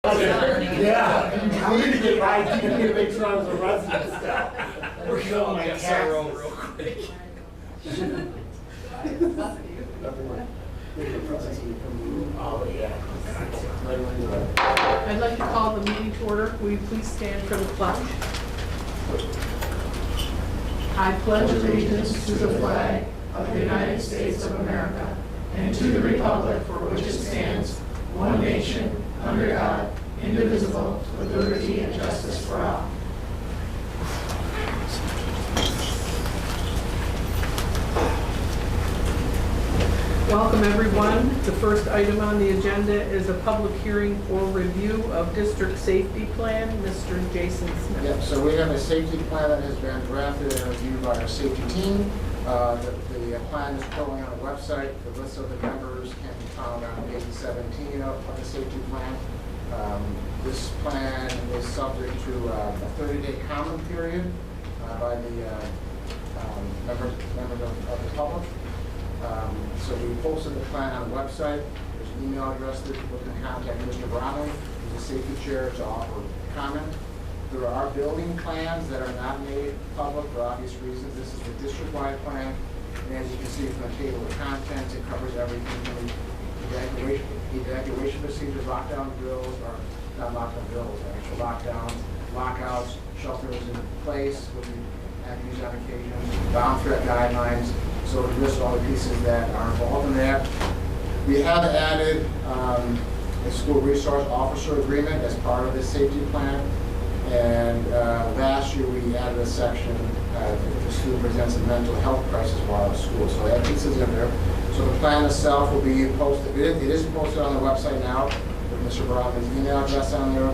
Yeah, I need to get my ID to make sure I was a resident still. We're going to SRO real quick. Oh, yeah. I'd like to call the meeting to order. Will you please stand for the pledge? I pledge allegiance to the flag of the United States of America and to the republic for which it stands, one nation, under God, indivisible, with liberty and justice for all. Welcome, everyone. The first item on the agenda is a public hearing for review of district safety plan. Mr. Jason Smith. Yep, so we have a safety plan that has been drafted and reviewed by our safety team. The plan is currently on the website. The list of the members can be found on page 17 of the safety plan. This plan is subject to a 30-day comment period by the members of the public. So we posted the plan on the website. There's an email address that people can contact Mr. Brownlee, who's the safety chair, to offer comment. There are building plans that are not made public for obvious reasons. This is the district-wide plan. And as you can see from the table of contents, it covers everything from evacuation procedures, lockdown drills, or not lockdown drills, actual lockdowns, lockouts, shelters in place, which we have used on occasion, bomb threat guidelines. So it lists all the pieces that are involved in that. We have added a school resource officer agreement as part of this safety plan. And last year we added a section if the student presents a mental health crisis while at school. So that piece is in there. So the plan itself will be posted. It is posted on the website now with Mr. Brownlee's email address on there.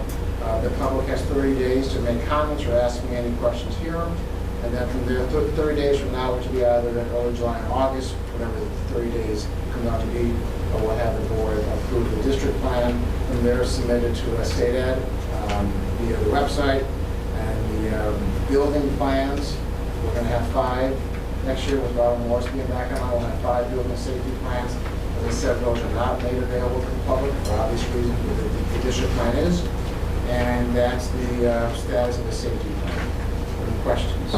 The public has 30 days to make comments or ask me any questions here. And then from there, 30 days from now, which will be either in early July or August, whatever the 30 days come out to be, we'll have the board approve the district plan. From there, submitted to a state ed via the website. And the building plans, we're going to have 5 next year with Robin Morris being back on. We'll have 5 building safety plans. As I said, those are not made available to the public for obvious reasons, but the district plan is. And that's the status of the safety plan. Any questions?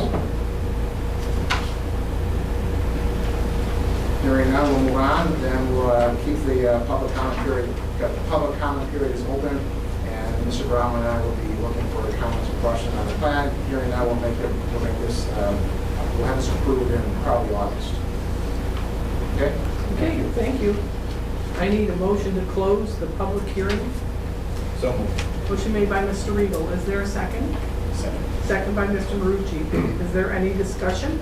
Hearing none, we'll move on. Then we'll keep the public comment period. The public comment period is open, and Mr. Brown and I will be looking for comments or questions on the plan. Hearing none, we'll have this approved in probably August. Okay. Okay, thank you. I need a motion to close the public hearing. So moved. Motion made by Mr. Regal. Is there a second? Second. Second by Mr. Marucci. Is there any discussion?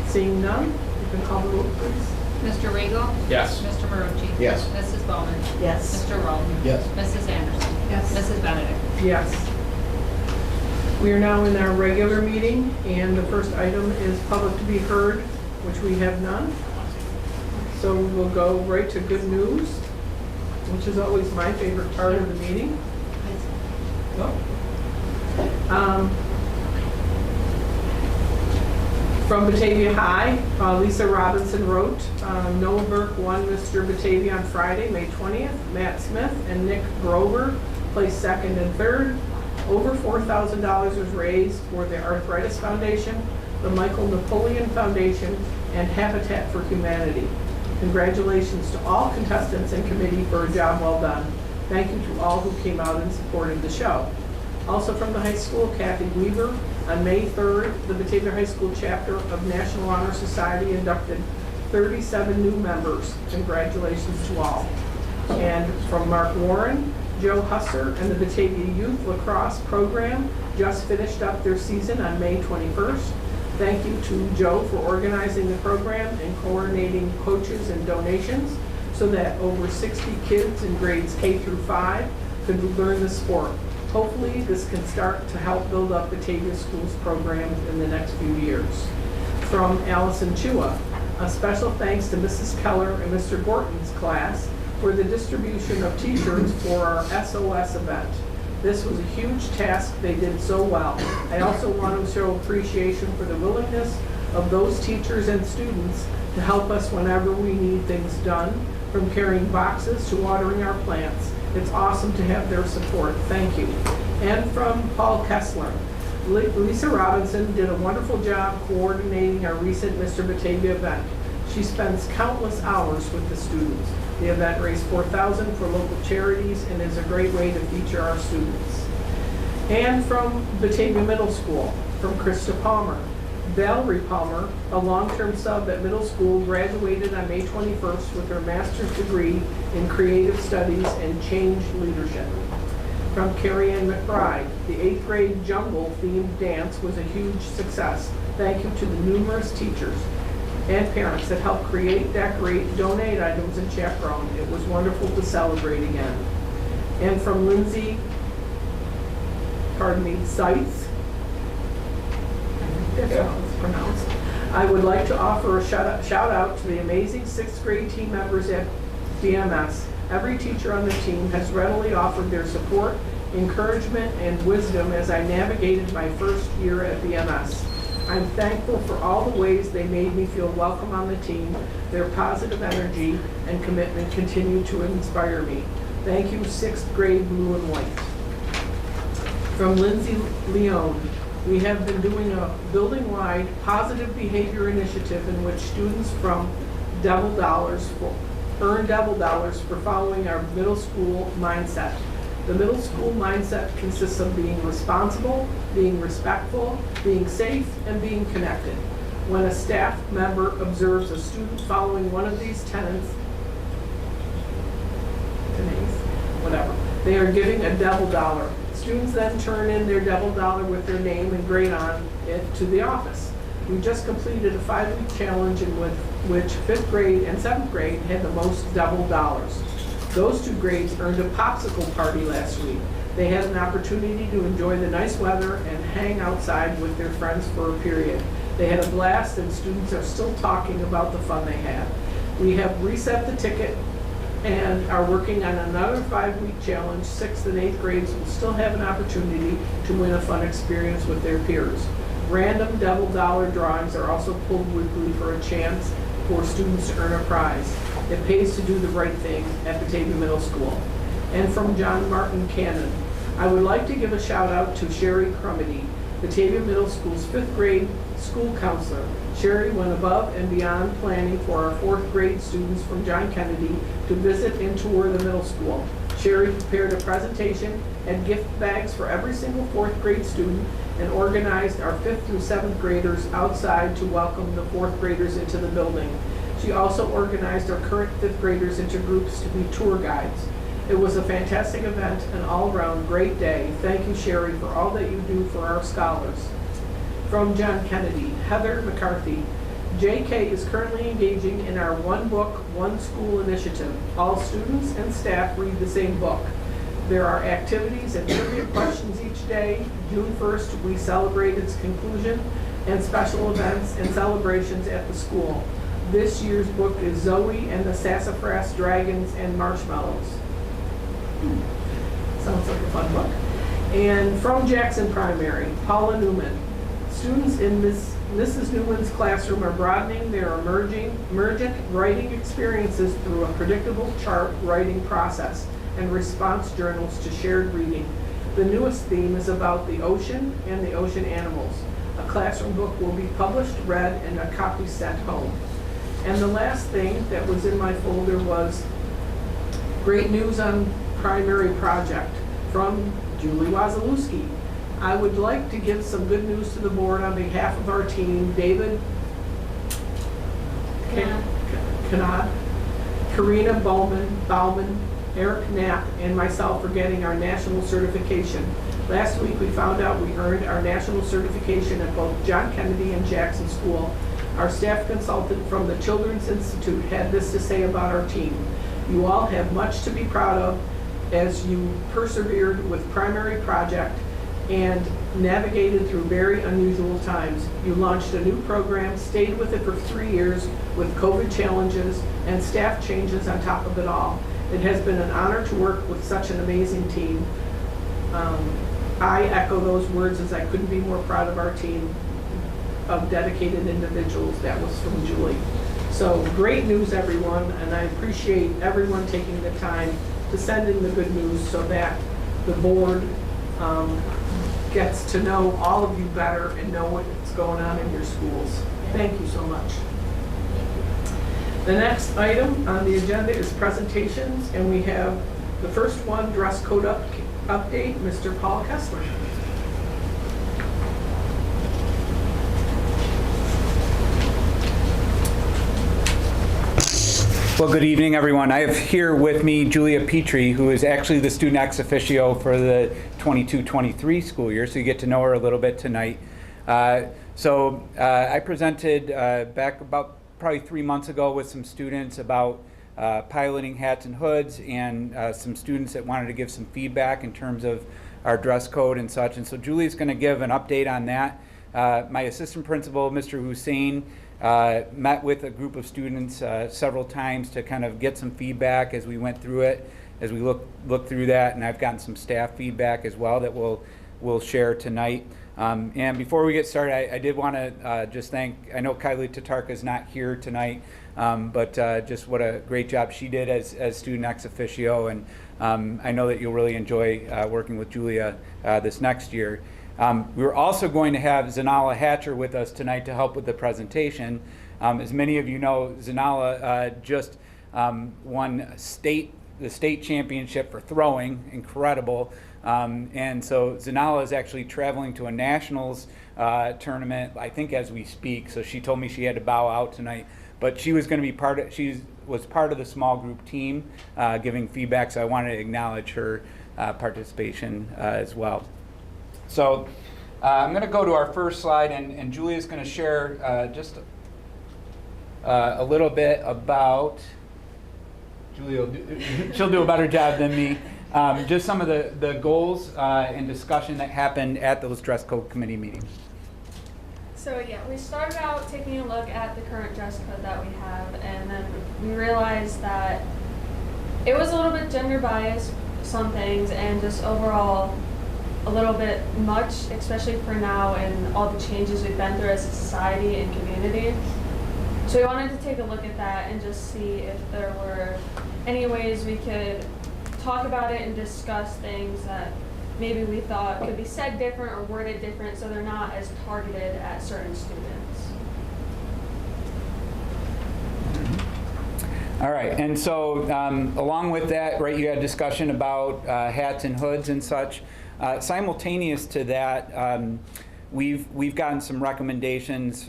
Seeing none, you can call the roll, please. Mr. Regal? Yes. Mr. Marucci? Yes. Mrs. Bowman? Yes. Mr. Rowland? Yes. Mrs. Anderson? Yes. Mrs. Benedict? Yes. We are now in our regular meeting, and the first item is public to be heard, which we have none. So we will go right to good news, which is always my favorite part of the meeting. From Batavia High, Lisa Robinson wrote, Noah Burke won Mr. Batavia on Friday, May 20th. Matt Smith and Nick Grover placed second and third. Over $4,000 was raised for the Arthritis Foundation, the Michael Napoleon Foundation, and Habitat for Humanity. Congratulations to all contestants and committee for a job well done. Thank you to all who came out and supported the show. Also from the high school, Kathy Weaver. On May 3rd, the Batavia High School chapter of National Honor Society inducted 37 new members. Congratulations to all. And from Mark Warren, Joe Husser and the Batavia Youth Lacrosse Program just finished up their season on May 21st. Thank you to Joe for organizing the program and coordinating coaches and donations so that over 60 kids in grades K through 5 could learn the sport. Hopefully this can start to help build up Batavia Schools programs in the next few years. From Allison Chua, a special thanks to Mrs. Keller and Mr. Gorton's class for the distribution of t-shirts for our SOS event. This was a huge task. They did so well. I also want to show appreciation for the willingness of those teachers and students to help us whenever we need things done. from carrying boxes to watering our plants. It's awesome to have their support. Thank you. And from Paul Kessler. Lisa Robinson did a wonderful job coordinating our recent Mr. Batavia event. She spends countless hours with the students. The event raised $4,000 for local charities and is a great way to feature our students. And from Batavia Middle School, from Krista Palmer. Valerie Palmer, a long-term sub at middle school, graduated on May 21st with her master's degree in creative studies and change leadership. From Carrie Ann McBride, the 8th grade jungle themed dance was a huge success. Thank you to the numerous teachers and parents that helped create, decorate, donate items, and chaperone. It was wonderful to celebrate again. And from Lindsay, Seitz, that's how it's pronounced. I would like to offer a shout out to the amazing 6th grade team members at BMS. Every teacher on the team has readily offered their support, encouragement, and wisdom as I navigated my first year at BMS. I'm thankful for all the ways they made me feel welcome on the team. Their positive energy and commitment continue to inspire me. Thank you, 6th grade blue and white. From Lindsay Leone, we have been doing a building-wide positive behavior initiative in which students from earn double dollars for following our middle school mindset. The middle school mindset consists of being responsible, being respectful, being safe, and being connected. When a staff member observes a student following one of these tenets, they are giving a double dollar. Students then turn in their double dollar with their name and grade on it to the office. We just completed a 5-week challenge in which 5th grade and 7th grade had the most double dollars. Those two grades earned a popsicle party last week. They had an opportunity to enjoy the nice weather and hang outside with their friends for a period. They had a blast, and students are still talking about the fun they had. We have reset the ticket and are working on another 5-week challenge. 6th and 8th grades will still have an opportunity to win a fun experience with their peers. Random double dollar drawings are also pulled weekly for a chance for students to earn a prize. It pays to do the right thing at Batavia Middle School. And from John Martin Cannon, I would like to give a shout out to Sherry Crumity, Batavia Middle School's 5th grade school counselor. Sherry went above and beyond planning for our 4th grade students from John Kennedy to visit and tour the middle school. Sherry prepared a presentation and gift bags for every single 4th grade student and organized our 5th through 7th graders outside to welcome the 4th graders into the building. She also organized our current 5th graders into groups to be tour guides. It was a fantastic event, an all-around great day. Thank you, Sherry, for all that you do for our scholars. From John Kennedy, Heather McCarthy. JK is currently engaging in our One Book, One School initiative. All students and staff read the same book. There are activities and trivia questions each day. June 1st, we celebrate its conclusion and special events and celebrations at the school. This year's book is Zoe and the Sassafras Dragons and Marshmallows. Sounds like a fun book. And from Jackson Primary, Paula Newman. Students in Mrs. Newman's classroom are broadening their emergent writing experiences through a predictable chart writing process and response journals to shared reading. The newest theme is about the ocean and the ocean animals. A classroom book will be published, read, and a copy sent home. And the last thing that was in my folder was great news on primary project from Julie Wazalewski. I would like to give some good news to the board on behalf of our team, David Kanad, Karina Bauman, Eric Knapp, and myself for getting our national certification. Last week we found out we earned our national certification at both John Kennedy and Jackson School. Our staff consultant from the Children's Institute had this to say about our team. You all have much to be proud of as you persevered with primary project and navigated through very unusual times. You launched a new program, stayed with it for 3 years with COVID challenges and staff changes on top of it all. It has been an honor to work with such an amazing team. I echo those words as I couldn't be more proud of our team of dedicated individuals. That was from Julie. So great news, everyone, and I appreciate everyone taking the time to send in the good news so that the board gets to know all of you better and know what's going on in your schools. Thank you so much. The next item on the agenda is presentations, and we have the first one, dress code update, Mr. Paul Kessler. Well, good evening, everyone. I have here with me Julia Petrie, who is actually the student ex officio for the 22-23 school year, so you get to know her a little bit tonight. I presented back about probably 3 months ago with some students about piloting hats and hoods, and some students that wanted to give some feedback in terms of our dress code and such. And so Julie's going to give an update on that. My assistant principal, Mr. Hussein, met with a group of students several times to kind of get some feedback as we went through it, as we look through that, and I've gotten some staff feedback as well that we'll share tonight. And before we get started, I did want to just thank, I know Kylie Tatarka is not here tonight, but just what a great job she did as student ex officio, and I know that you'll really enjoy working with Julia this next year. We're also going to have Zanala Hatcher with us tonight to help with the presentation. As many of you know, Zanala just won the state championship for throwing, incredible. And so Zanala is actually traveling to a nationals tournament, I think as we speak. So she told me she had to bow out tonight, but she was going to be she was part of the small group team giving feedback. So I wanted to acknowledge her participation as well. So I'm going to go to our first slide, and Julia's going to share just a little bit about, she'll do a better job than me, just some of the goals and discussion that happened at those dress code committee meetings. So yeah, we started out taking a look at the current dress code that we have, and then we realized that it was a little bit gender biased, some things, and just overall a little bit much, especially for now and all the changes we've been through as a society and community. So we wanted to take a look at that and just see if there were any ways we could talk about it and discuss things that maybe we thought could be said different or worded different so they're not as targeted at certain students. All right, and so along with that, right, you had a discussion about hats and hoods and such. Simultaneous to that, we've gotten some recommendations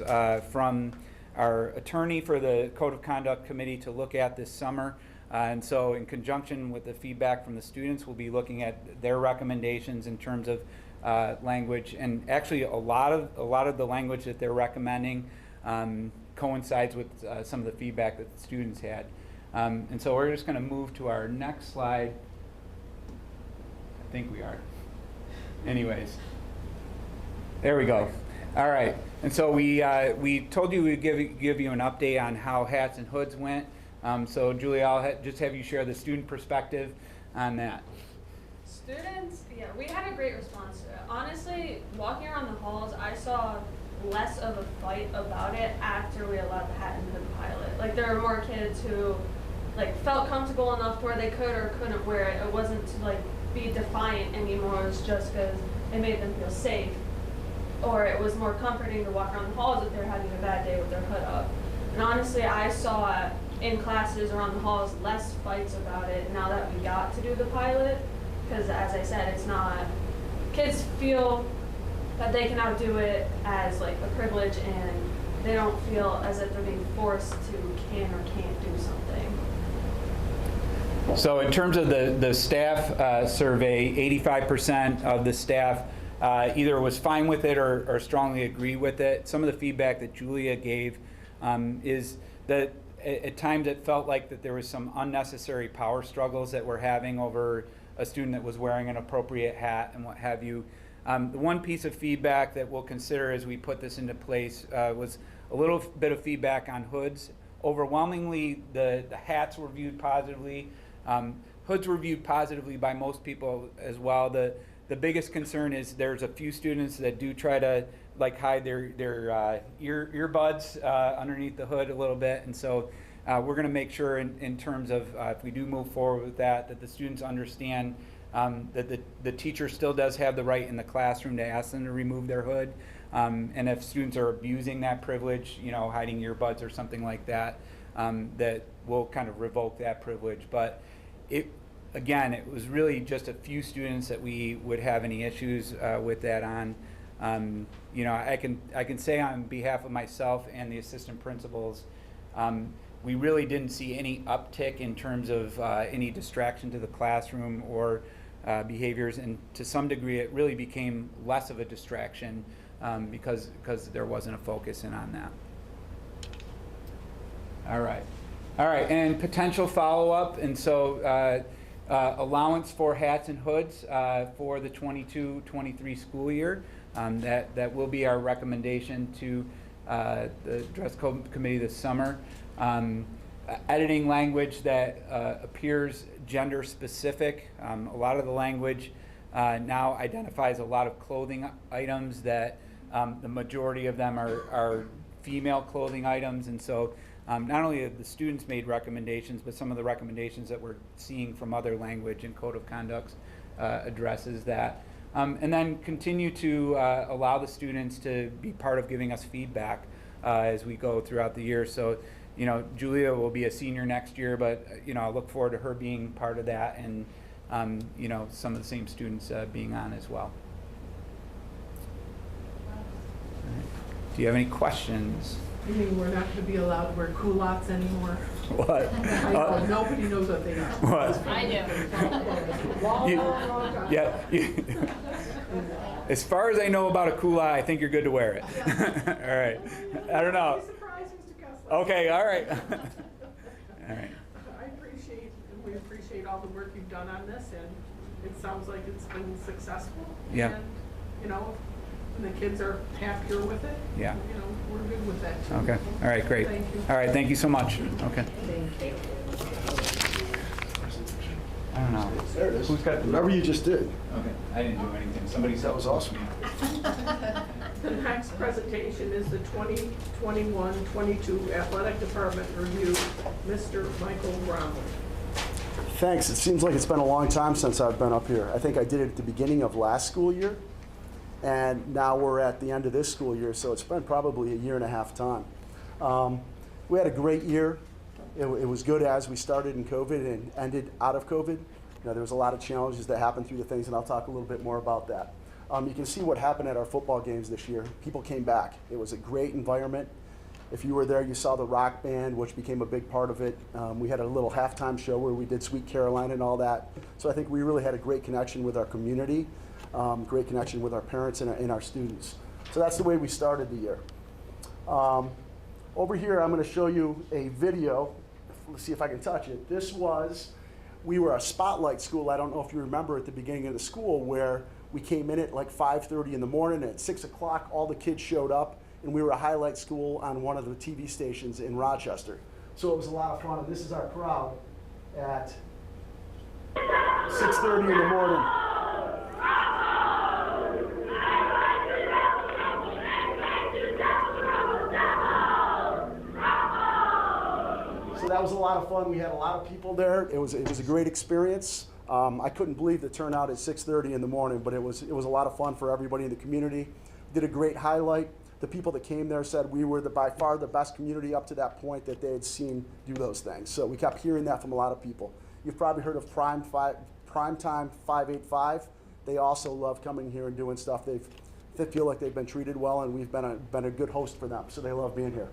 from our attorney for the Code of Conduct Committee to look at this summer. And so in conjunction with the feedback from the students, we'll be looking at their recommendations in terms of language. And actually a lot of the language that they're recommending coincides with some of the feedback that the students had. And so we're just going to move to our next slide. I think we are. Anyways, there we go. All right, and so we told you we'd give you an update on how hats and hoods went. So Julia, I'll just have you share the student perspective on that. Students, yeah, we had a great response to it. Honestly, walking around the halls, I saw less of a fight about it after we allowed the hat and hood pilot. Like, there were more kids who felt comfortable enough to where they could or couldn't wear it. It wasn't to be defiant anymore. It was just because it made them feel safe, or it was more comforting to walk around the halls if they're having a bad day with their hood up. And honestly, I saw in classes around the halls less fights about it now that we got to do the pilot, because as I said, it's not, kids feel that they can outdo it as a privilege, and they don't feel as if they're being forced to can or can't do something. So in terms of the staff survey, 85% of the staff either was fine with it or strongly agreed with it. Some of the feedback that Julia gave is that at times it felt like that there was some unnecessary power struggles that we're having over a student that was wearing an appropriate hat and what have you. The one piece of feedback that we'll consider as we put this into place was a little bit of feedback on hoods. Overwhelmingly, the hats were viewed positively. Hoods were viewed positively by most people as well. The biggest concern is there's a few students that do try to like hide their earbuds underneath the hood a little bit, and so we're going to make sure in terms of if we do move forward with that the students understand that the teacher still does have the right in the classroom to ask them to remove their hood, and if students are abusing that privilege, hiding earbuds or something like that, that we'll kind of revoke that privilege. But again, it was really just a few students that we would have any issues with that on. I can say on behalf of myself and the assistant principals, we really didn't see any uptick in terms of any distraction to the classroom or behaviors, and to some degree it really became less of a distraction because there wasn't a focus in on that. All right, and potential follow-up, and so allowance for hats and hoods for the 22-23 school year. That will be our recommendation to the dress code committee this summer. Editing language that appears gender specific. A lot of the language now identifies a lot of clothing items that the majority of them are female clothing items, and so not only have the students made recommendations, but some of the recommendations that we're seeing from other language and code of conduct addresses that. And then continue to allow the students to be part of giving us feedback as we go throughout the year. So, Julia will be a senior next year, but, I look forward to her being part of that, and, some of the same students being on as well. All right. Do you have any questions? You mean we're not going to be allowed to wear culottes anymore? What? I know, nobody knows what they are. What? I do. Yeah. As far as I know about a culotte, I think you're good to wear it. All right. I don't know. Surprise, Mr. Kessler. Okay. All right. All right. We appreciate all the work you've done on this, and it sounds like it's been successful. Yeah. And, and the kids are happier with it. Yeah. We're good with that too. Okay. All right. Great. Thank you. All right. Thank you so much. Okay. Thank you. I don't know. There it is. Who's got the Whatever you just did. Okay. I didn't do anything. Somebody said That was awesome. The next presentation is the 2021-22 Athletic Department Review. Mr. Michael Bromley. Thanks. It seems like it's been a long time since I've been up here. I think I did it at the beginning of last school year, and now we're at the end of this school year, so it's been probably a year and a half time. We had a great year. It was good as we started in COVID and ended out of COVID. There was a lot of challenges that happened through the things, and I'll talk a little bit more about that. You can see what happened at our football games this year. People came back. It was a great environment. If you were there, you saw the rock band, which became a big part of it. We had a little halftime show where we did Sweet Caroline and all that. So I think we really had a great connection with our community, great connection with our parents and our students. So that's the way we started the year. Over here, I'm going to show you a video. Let's see if I can touch it. We were a spotlight school. I don't know if you remember at the beginning of the school where we came in at like 5:30 in the morning. At 6 o'clock, all the kids showed up, and we were a highlight school on one of the TV stations in Rochester. So it was a lot of fun, and this is our crowd at 6:30 in the morning. So that was a lot of fun. We had a lot of people there. It was a great experience. I couldn't believe the turnout at 6:30 in the morning, but it was a lot of fun for everybody in the community. Did a great highlight. The people that came there said we were by far the best community up to that point that they had seen do those things. So we kept hearing that from a lot of people. You've probably heard of Primetime 585. They also love coming here and doing stuff. They feel like they've been treated well, and we've been a good host for them, so they love being here.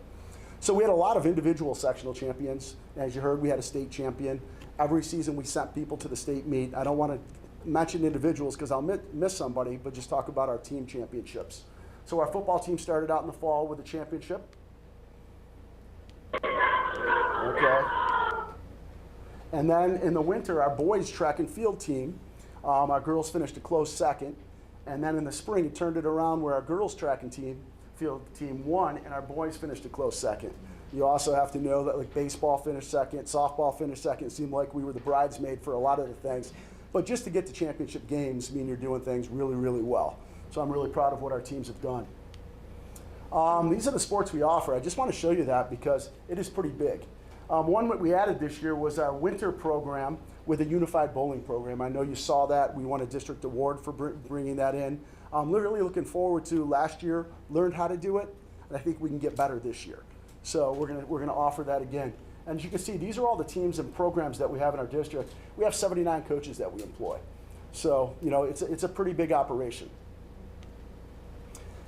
So we had a lot of individual sectional champions. As you heard, we had a state champion. Every season we sent people to the state meet. I don't want to mention individuals because I'll miss somebody, but just talk about our team championships. So our football team started out in the fall with a championship. Okay. And then in the winter, our boys track and field team, our girls finished a close second. And then in the spring, it turned it around where our girls track and field team won, and our boys finished a close second. You also have to know that like baseball finished second, softball finished second. It seemed like we were the bridesmaid for a lot of the things. But just to get to championship games mean you're doing things really, really well. So I'm really proud of what our teams have done. These are the sports we offer. I just want to show you that because it is pretty big. One that we added this year was our winter program with a unified bowling program. I know you saw that. We won a district award for bringing that in. I'm literally looking forward to last year, learned how to do it, and I think we can get better this year. So we're gonna offer that again. And as you can see, these are all the teams and programs that we have in our district. We have 79 coaches that we employ. So, you know, it's a pretty big operation.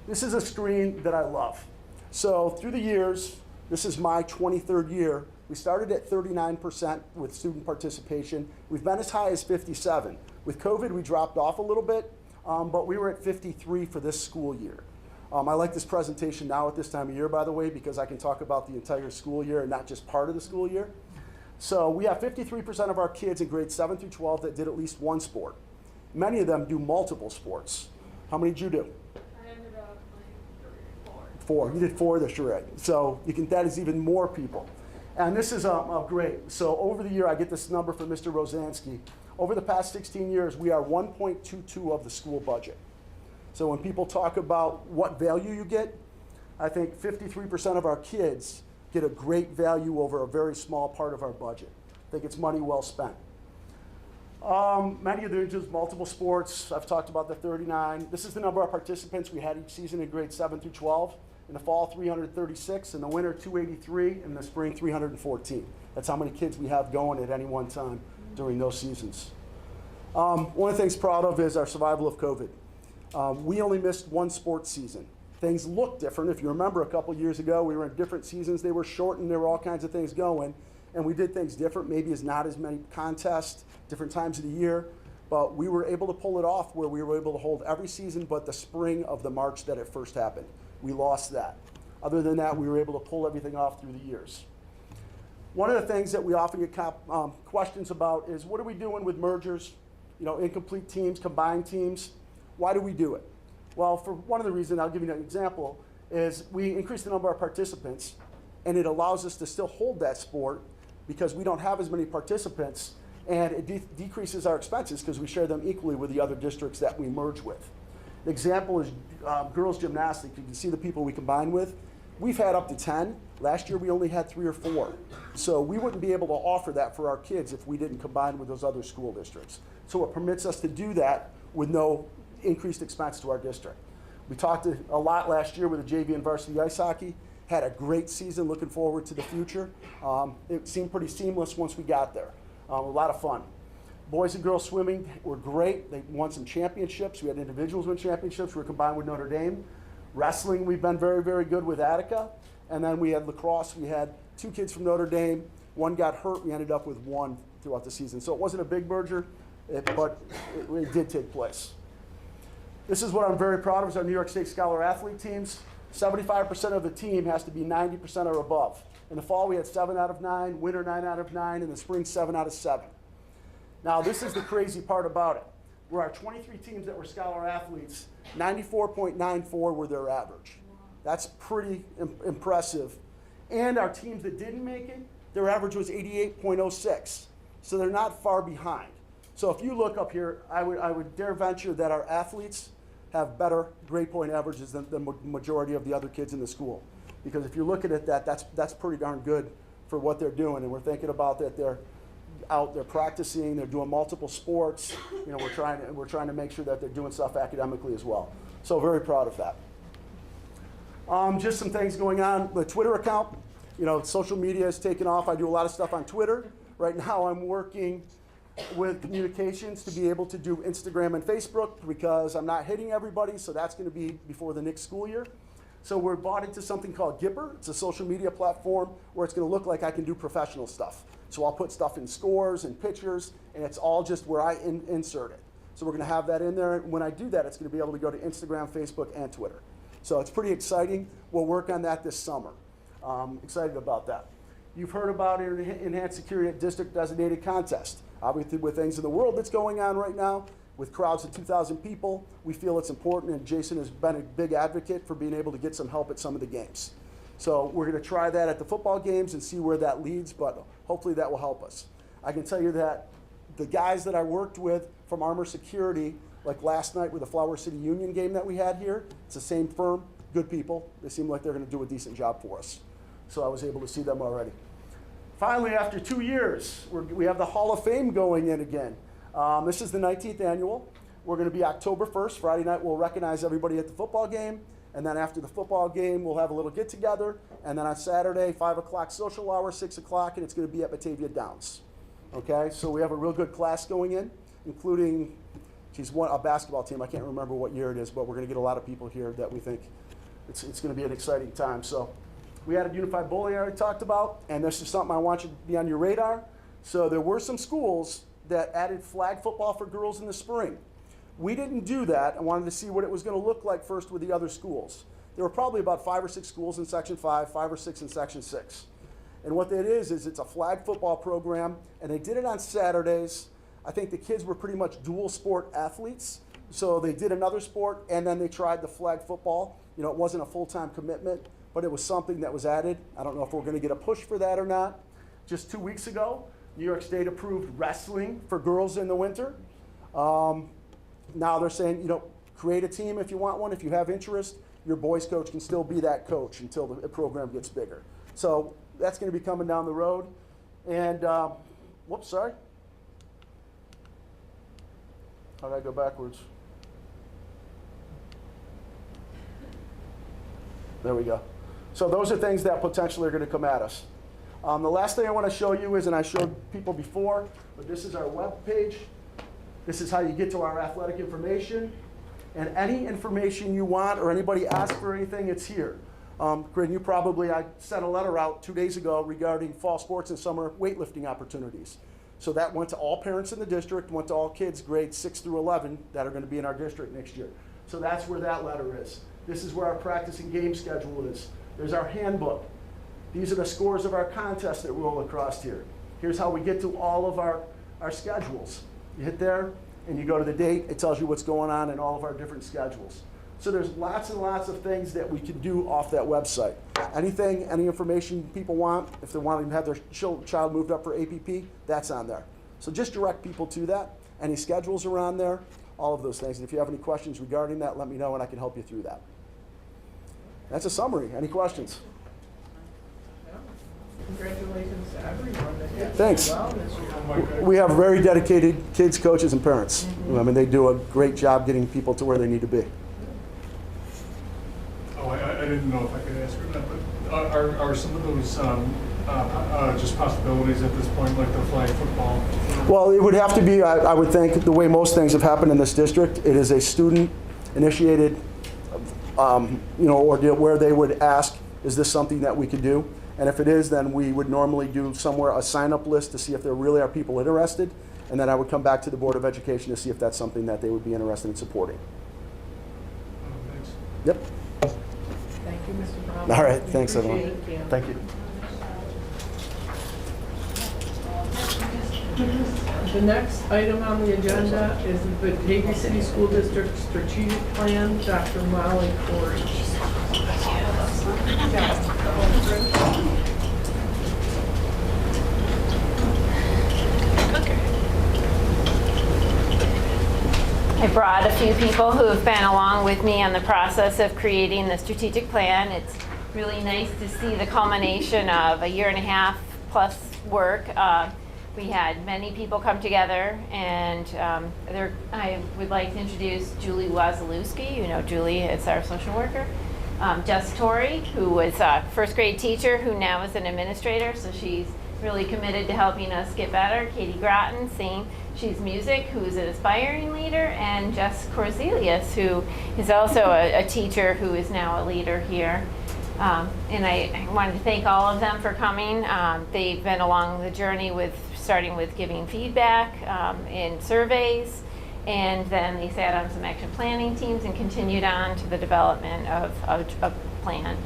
This is a screen that I love. So through the years, this is my 23rd year. We started at 39% with student participation. We've been as high as 57. With COVID, we dropped off a little bit, but we were at 53 for this school year. I like this presentation now at this time of year, by the way, because I can talk about the entire school year and not just part of the school year. So we have 53% of our kids in grades 7 through 12 that did at least one sport. Many of them do multiple sports. How many did you do? I ended up playing 4. 4. You did 4 this year. So that is even more people. And this is great. So over the year, I get this number from Mr. Rosansky. Over the past 16 years, we are 1.22 of the school budget. So when people talk about what value you get, I think 53% of our kids get a great value over a very small part of our budget. I think it's money well spent. Many of them do multiple sports. I've talked about the 39. This is the number of participants we had each season in grades 7 through 12. In the fall, 336. In the winter, 283. In the spring, 314. That's how many kids we have going at any one time during those seasons. One of the things proud of is our survival of COVID. We only missed one sports season. Things look different. If you remember a couple years ago, we were in different seasons. They were shortened. There were all kinds of things going. And we did things different. Maybe it's not as many contests, different times of the year. But we were able to pull it off where we were able to hold every season but the spring of the March that it first happened. We lost that. Other than that, we were able to pull everything off through the years. One of the things that we often get questions about is what are we doing with mergers, incomplete teams, combined teams? Why do we do it? Well, for one of the reasons, I'll give you an example, is we increase the number of participants and it allows us to still hold that sport because we don't have as many participants and it decreases our expenses because we share them equally with the other districts that we merge with. The example is girls gymnastics. You can see the people we combine with. We've had up to 10. Last year we only had 3 or 4. So we wouldn't be able to offer that for our kids if we didn't combine with those other school districts. So it permits us to do that with no increased expense to our district. We talked a lot last year with the JV and varsity ice hockey. Had a great season, looking forward to the future. It seemed pretty seamless once we got there. A lot of fun. Boys and girls swimming were great. They won some championships. We had individuals win championships. We were combined with Notre Dame. Wrestling, we've been very, very good with Attica. And then we had lacrosse. We had 2 kids from Notre Dame. One got hurt. We ended up with 1 throughout the season. So it wasn't a big merger, but it did take place. This is what I'm very proud of is our New York State Scholar Athlete teams. 75% of the team has to be 90% or above. In the fall, we had 7 out of 9, winter 9 out of 9, in the spring 7 out of 7. Now, this is the crazy part about it. Where our 23 teams that were Scholar Athletes, 94.94 were their average. That's pretty impressive. And our teams that didn't make it, their average was 88.06. So they're not far behind. So if you look up here, I would dare venture that our athletes have better grade point averages than the majority of the other kids in the school. Because if you're looking at that, that's pretty darn good for what they're doing. And we're thinking about that they're out, they're practicing, they're doing multiple sports. We're trying to make sure that they're doing stuff academically as well. So very proud of that. Just some things going on. The Twitter account, social media is taking off. I do a lot of stuff on Twitter. Right now I'm working with communications to be able to do Instagram and Facebook because I'm not hitting everybody, so that's going to be before the next school year. So we're bought into something called Gipper. It's a social media platform where it's going to look like I can do professional stuff. So I'll put stuff in scores and pictures, and it's all just where I insert it. So we're going to have that in there. When I do that, it's going to be able to go to Instagram, Facebook, and Twitter. So it's pretty exciting. We'll work on that this summer. Excited about that. You've heard about enhanced security at district designated contest. Obviously with things in the world that's going on right now, with crowds of 2,000 people, we feel it's important, and Jason has been a big advocate for being able to get some help at some of the games. So we're going to try that at the football games and see where that leads, but hopefully that will help us. I can tell you that the guys that I worked with from Armor Security, like last night with the Flower City Union game that we had here, it's the same firm. good people. They seem like they're going to do a decent job for us. So I was able to see them already. Finally, after 2 years, we have the Hall of Fame going in again. This is the 19th annual. We're going to be October 1st. Friday night, we'll recognize everybody at the football game. And then after the football game, we'll have a little get-together. And then on Saturday, 5 o'clock social hour, 6 o'clock, and it's going to be at Batavia Downs. Okay, so we have a real good class going in, including a basketball team. I can't remember what year it is, but we're going to get a lot of people here that we think it's going to be an exciting time. So we had a unified bowling I already talked about, and this is something I want you to be on your radar. So there were some schools that added flag football for girls in the spring. We didn't do that. I wanted to see what it was going to look like first with the other schools. There were probably about 5 or 6 schools in Section 5, 5 or 6 in Section 6. And what that is it's a flag football program, and they did it on Saturdays. I think the kids were pretty much dual sport athletes. So they did another sport, and then they tried the flag football. You know, it wasn't a full-time commitment, but it was something that was added. I don't know if we're going to get a push for that or not. Just 2 weeks ago, New York State approved wrestling for girls in the winter. Now they're saying, you know, create a team if you want one. If you have interest, your boys coach can still be that coach until the program gets bigger. So that's going to be coming down the road. And, whoops, sorry. How did I go backwards? There we go. So those are things that potentially are going to come at us. The last thing I want to show you is, and I showed people before, but this is our web page. This is how you get to our athletic information. And any information you want or anybody asks for anything, it's here. Grin, I sent a letter out 2 days ago regarding fall sports and summer weightlifting opportunities. So that went to all parents in the district, went to all kids grades 6 through 11 that are going to be in our district next year. So that's where that letter is. This is where our practice and game schedule is. There's our handbook. These are the scores of our contests that roll across here. Here's how we get to all of our schedules. You hit there, and you go to the date. It tells you what's going on in all of our different schedules. So there's lots and lots of things that we can do off that website. Anything, any information people want, if they want to have their child moved up for APP, that's on there. So just direct people to that. Any schedules are on there, all of those things. And if you have any questions regarding that, let me know and I can help you through that. That's a summary. Any questions? Congratulations to everyone that did Thanks. so well this year. We have very dedicated kids, coaches, and parents. I mean, they do a great job getting people to where they need to be. Oh, I didn't know if I could ask her that, but are some of those just possibilities at this point, like the flag football? Well, it would have to be, I would think, the way most things have happened in this district, it is a student-initiated, ordeal where they would ask, is this something that we could do? And if it is, then we would normally do somewhere a sign-up list to see if there really are people interested, and then I would come back to the Board of Education to see if that's something that they would be interested in supporting. Thanks. Yep. Thank you, Mr. Brown. All right, We thanks, everyone. appreciate it. Thank you. The next item on the agenda is the Batavia City School District Strategic Plan, Dr. Molly Corey. I brought a few people who have been along with me on the process of creating the strategic plan. It's really nice to see the culmination of a 1.5 years plus work. We had many people come together, and I would like to introduce Julie Wazalewski. You know Julie, it's our social worker. Jess Torrey, who was a first grade teacher who now is an administrator, so she's really committed to helping us get better. Katie Groton, same. She's music, who's an aspiring leader, and Jess Corzelius, who is also a teacher who is now a leader here. And I wanted to thank all of them for coming. They've been along the journey starting with giving feedback in surveys, and then they sat on some action planning teams and continued on to the development of a plan.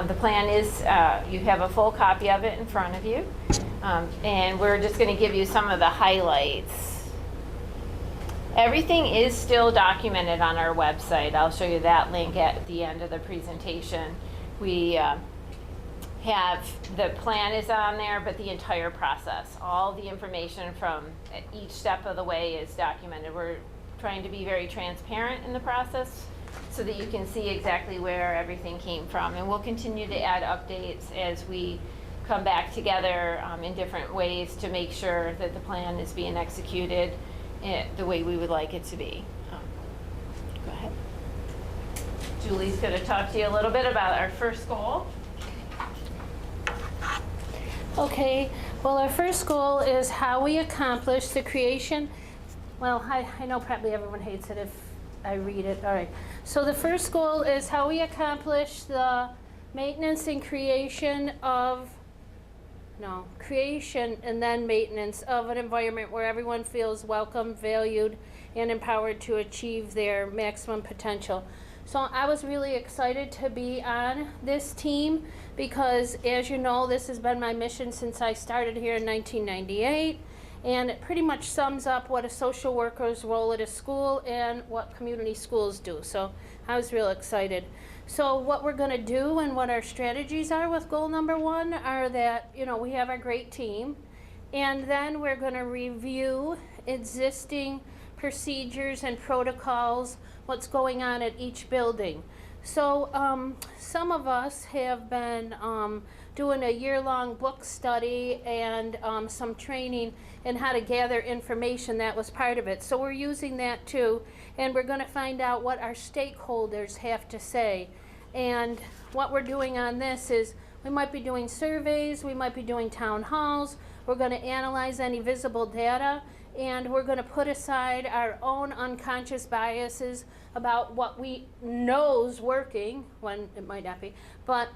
The plan is, you have a full copy of it in front of you, and we're just going to give you some of the highlights. Everything is still documented on our website. I'll show you that link at the end of the presentation. We have, the plan is on there, but the entire process, all the information from each step of the way is documented. We're trying to be very transparent in the process so that you can see exactly where everything came from. And we'll continue to add updates as we come back together in different ways to make sure that the plan is being executed the way we would like it to be. Go ahead. Julie's going to talk to you a little bit about our first goal. Okay, well, our first goal is how we accomplish the creation. Well, I know probably everyone hates it if I read it. All right. So the first goal is how we accomplish the maintenance and creation and then maintenance of an environment where everyone feels welcome, valued, and empowered to achieve their maximum potential. So I was really excited to be on this team because, as you know, this has been my mission since I started here in 1998, and it pretty much sums up what a social worker's role at a school and what community schools do. So I was real excited. So what we're going to do and what our strategies are with goal number 1 are that, we have our great team, and then we're going to review existing procedures and protocols, what's going on at each building. So some of us have been doing a year-long book study and some training in how to gather information. That was part of it. So we're using that too, and we're going to find out what our stakeholders have to say. And what we're doing on this is we might be doing surveys, we might be doing town halls, we're going to analyze any visible data, and we're going to put aside our own unconscious biases about what we know's working when it might not be. But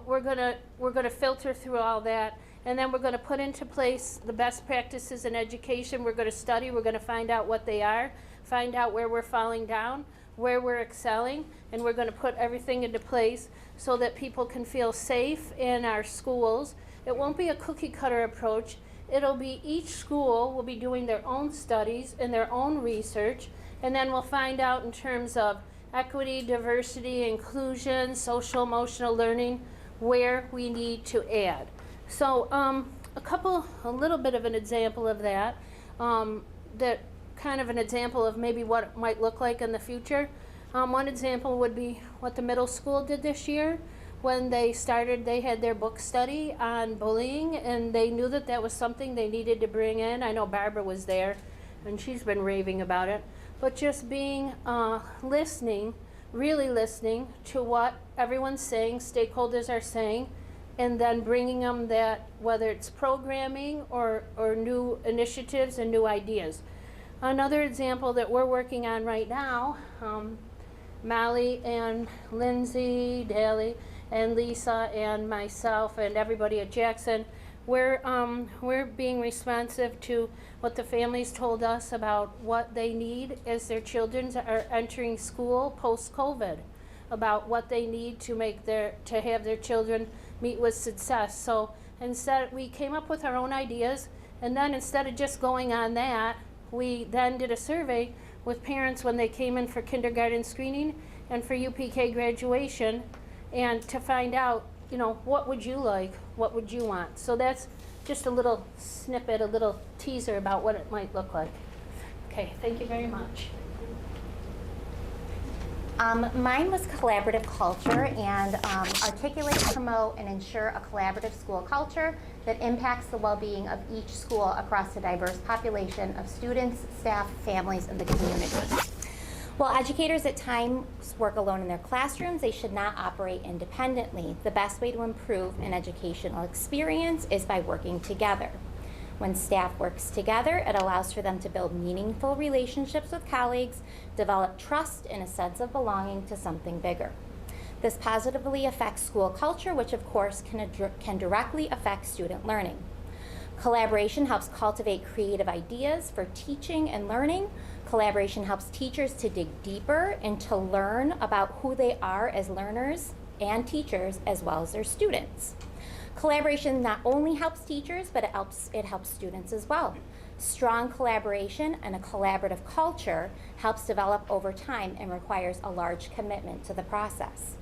we're going to filter through all that, and then we're going to put into place the best practices in education. We're going to study. We're going to find out what they are, find out where we're falling down, where we're excelling, and we're going to put everything into place so that people can feel safe in our schools. It won't be a cookie cutter approach. It'll be each school will be doing their own studies and their own research, and then we'll find out in terms of equity, diversity, inclusion, social emotional learning, where we need to add. So a little bit of an example of that, that kind of an example of maybe what it might look like in the future. One example would be what the middle school did this year. When they started, they had their book study on bullying, and they knew that that was something they needed to bring in. I know Barbara was there, and she's been raving about it. But just being listening, really listening to what everyone's saying, stakeholders are saying, and then bringing them that, whether it's programming or new initiatives and new ideas. Another example that we're working on right now, Molly and Lindsay Daly and Lisa and myself and everybody at Jackson, we're being responsive to what the families told us about what they need as their children are entering school post-COVID, about what they need to have their children meet with success. So instead, we came up with our own ideas, and then instead of just going on that, we then did a survey with parents when they came in for kindergarten screening and for UPK graduation, and to find out, what would you like, what would you want? So that's just a little snippet, a little teaser about what it might look like. Okay, thank you very much. Mine was collaborative culture, and articulate, promote, and ensure a collaborative school culture that impacts the well-being of each school across a diverse population of students, staff, families, and the community. While educators at times work alone in their classrooms, they should not operate independently. The best way to improve an educational experience is by working together. When staff works together, it allows for them to build meaningful relationships with colleagues, develop trust and a sense of belonging to something bigger. This positively affects school culture, which of course can directly affect student learning. Collaboration helps cultivate creative ideas for teaching and learning. Collaboration helps teachers to dig deeper and to learn about who they are as learners and teachers, as well as their students. Collaboration not only helps teachers, but it helps students as well. Strong collaboration and a collaborative culture helps develop over time and requires a large commitment to the process.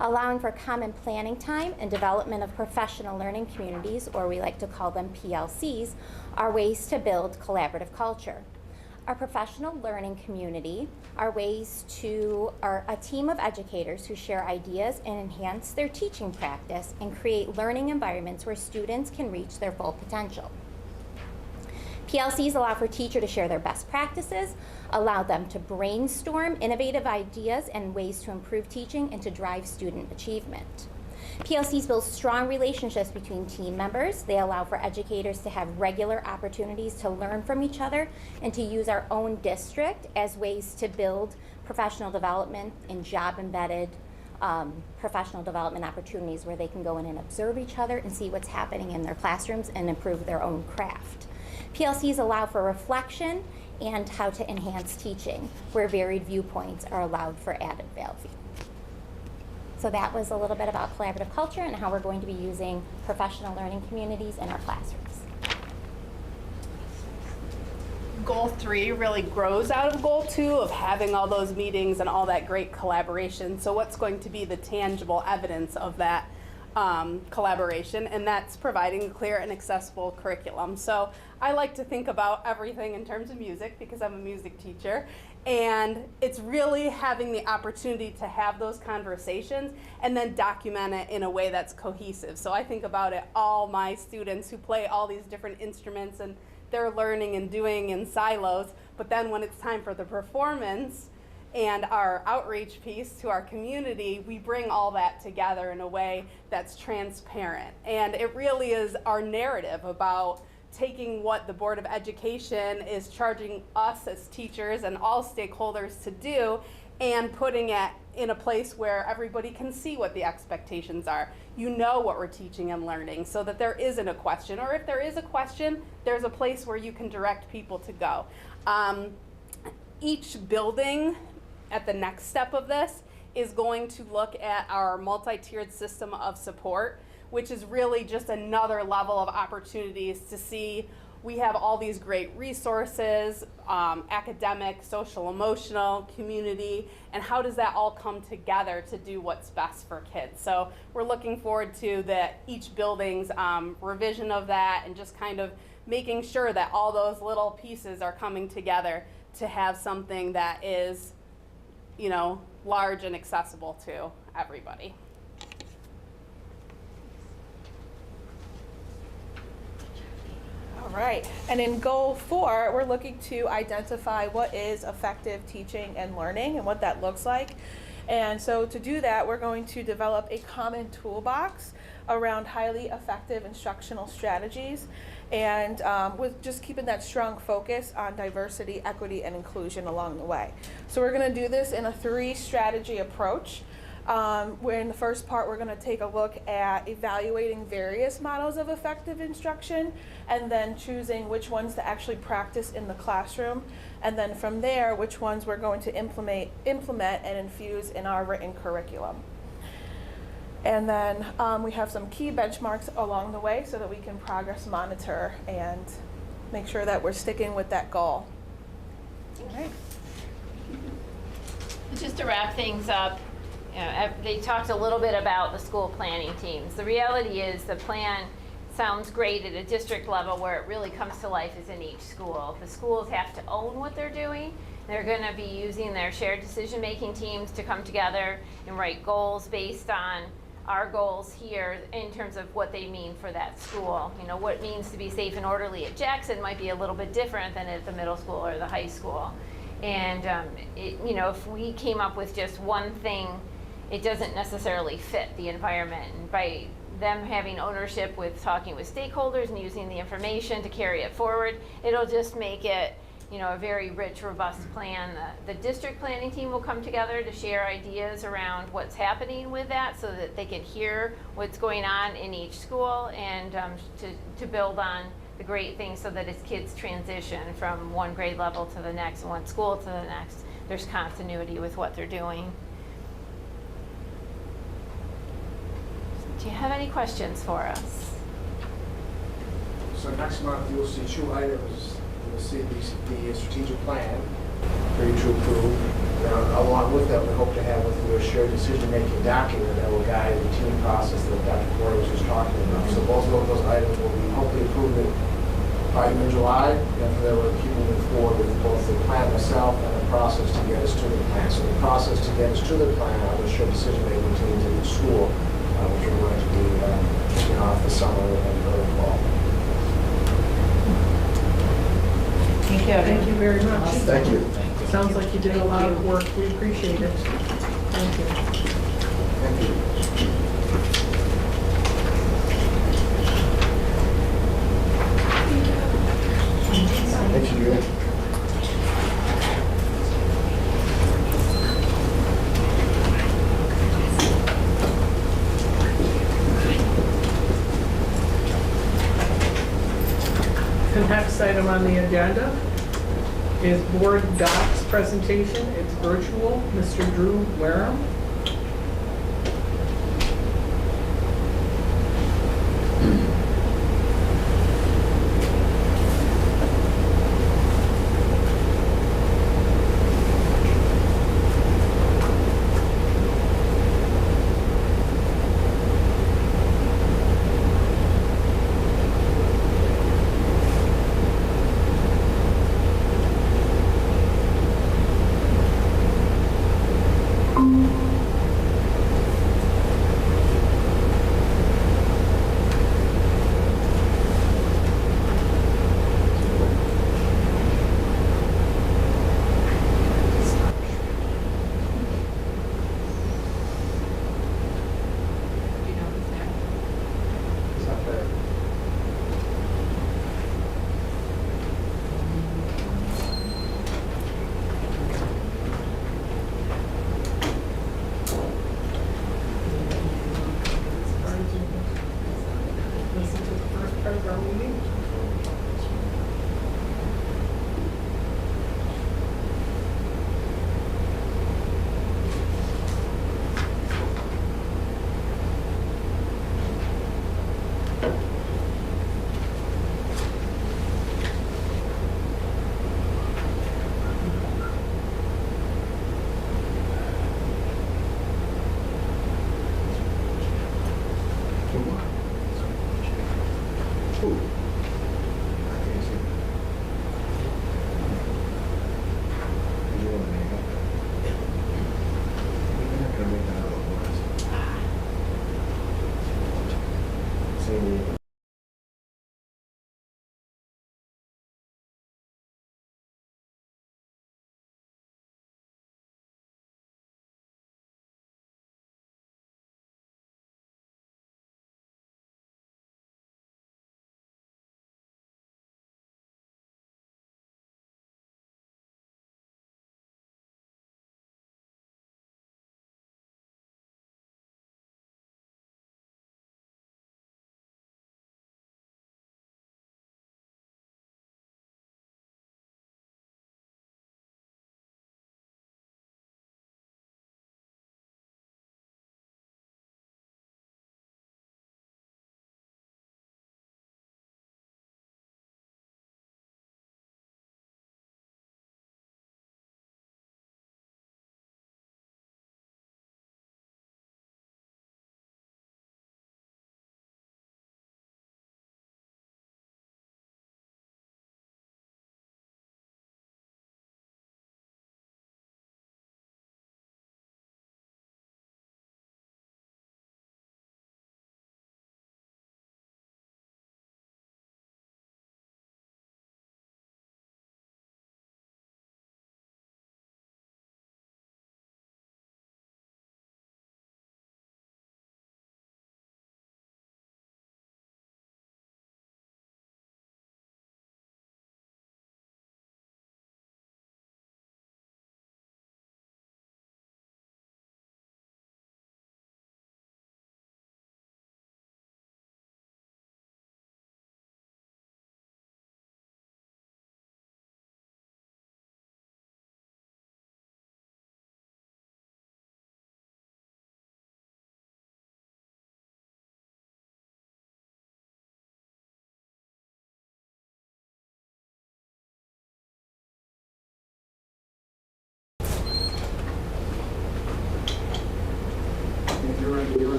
Allowing for common planning time and development of professional learning communities, or we like to call them PLCs, are ways to build collaborative culture. Our professional learning community are a team of educators who share ideas and enhance their teaching practice and create learning environments where students can reach their full potential. PLCs allow for teachers to share their best practices, allow them to brainstorm innovative ideas and ways to improve teaching and to drive student achievement. PLCs build strong relationships between team members. They allow for educators to have regular opportunities to learn from each other and to use our own district as ways to build professional development and job-embedded professional development opportunities where they can go in and observe each other and see what's happening in their classrooms and improve their own craft. PLCs allow for reflection and how to enhance teaching, where varied viewpoints are allowed for added value. So that was a little bit about collaborative culture and how we're going to be using professional learning communities in our classrooms. Goal 3 really grows out of Goal 2 of having all those meetings and all that great collaboration. So what's going to be the tangible evidence of that collaboration? And that's providing a clear and accessible curriculum. So I like to think about everything in terms of music because I'm a music teacher. And it's really having the opportunity to have those conversations and then document it in a way that's cohesive. So I think about it, all my students who play all these different instruments and they're learning and doing in silos, but then when it's time for the performance and our outreach piece to our community, we bring all that together in a way that's transparent. And it really is our narrative about taking what the Board of Education is charging us as teachers and all stakeholders to do and putting it in a place where everybody can see what the expectations are. You know what we're teaching and learning so that there isn't a question, or if there is a question, there's a place where you can direct people to go. Each building at the next step of this is going to look at our multi-tiered system of support, which is really just another level of opportunities to see we have all these great resources, academic, social, emotional, community, and how does that all come together to do what's best for kids? So we're looking forward to each building's revision of that and just kind of making sure that all those little pieces are coming together to have something that is, you know, large and accessible to everybody. All right, and in goal 4, we're looking to identify what is effective teaching and learning and what that looks like. And so to do that, we're going to develop a common toolbox around highly effective instructional strategies and with just keeping that strong focus on diversity, equity, and inclusion along the way. So we're gonna do this in a 3-strategy approach. Where in the first part, we're going to take a look at evaluating various models of effective instruction and then choosing which ones to actually practice in the classroom. And then from there, which ones we're going to implement and infuse in our written curriculum. And then we have some key benchmarks along the way so that we can progress monitor and make sure that we're sticking with that goal. All right. Just to wrap things up, they talked a little bit about the school planning teams. The reality is the plan sounds great at a district level. Where it really comes to life is in each school. The schools have to own what they're doing. They're going to be using their shared decision-making teams to come together and write goals based on our goals here in terms of what they mean for that school. You know, what it means to be safe and orderly at Jackson might be a little bit different than at the middle school or the high school. And you know, if we came up with just one thing, it doesn't necessarily fit the environment. And by them having ownership with talking with stakeholders and using the information to carry it forward, it'll just make it, you know, a very rich, robust plan. The district planning team will come together to share ideas around what's happening with that so that they can hear what's going on in each school and to build on the great things so that as kids transition from one grade level to the next and one school to the next, there's continuity with what they're doing. Do you have any questions for us? So next month you'll see 2 items. You'll see the strategic plan for you to approve. Along with that, we hope to have with you a shared decision-making document that will guide the team process that Dr. Corey was just talking about. So both of those items will be hopefully approved by mid-July, and there were people moving forward with both the plan itself and the process to get us to the plan. So the process to get us to the plan are the short decision-making teams in each school, which are going to be kicking off the summer and early fall. Thank you. Thank you very much. Thank you. Sounds like you did a lot of work. We appreciate it. Thank you. Thank you. Thank you, Judy. The next item on the agenda is board docs presentation. It's virtual. Mr. Drew Wareham.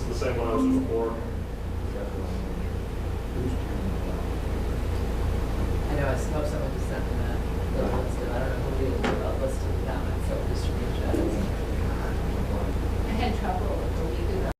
is the same one I was in before. I know, I know someone just sent me that, the list, and I don't know who the list of the comments, so distribution. I had trouble with the week ago.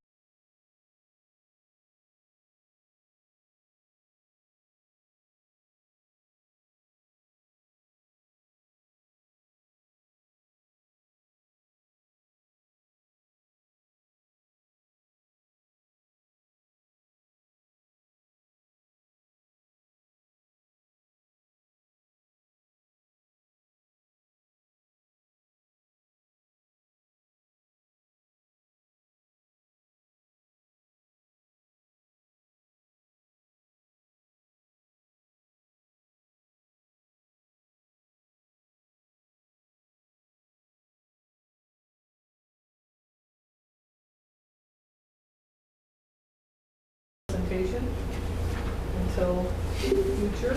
Presentation until future.